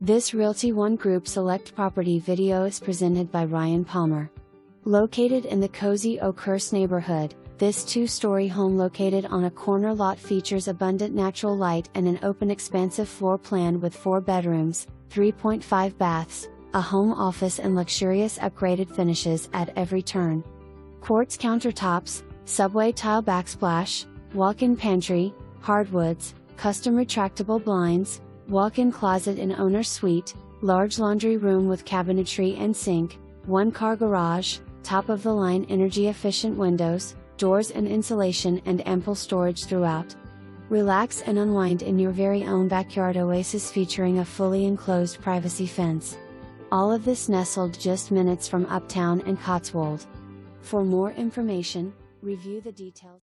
This Realty ONE Group Select property video is presented by Ryan Palmer. Located in the cozy Oakhurst neighborhood, this two-story home located on a corner lot features abundant natural light and an open expansive floor plan with 4 bedrooms, 3.5 baths, a home office and luxurious upgraded finishes at every turn. Quartz countertops, subway tile backsplash, walk-in pantry, hardwoods, custom retractable blinds, walk-in closet and owner's suite, large laundry room with cabinetry and sink, 1-car garage, top-of-the-line energy-efficient windows, doors and insulation and ample storage throughout. Relax and unwind in your very own backyard oasis featuring a fully enclosed privacy fence. All of this nestled just minutes from Uptown and Cotswold. For more information, review the details.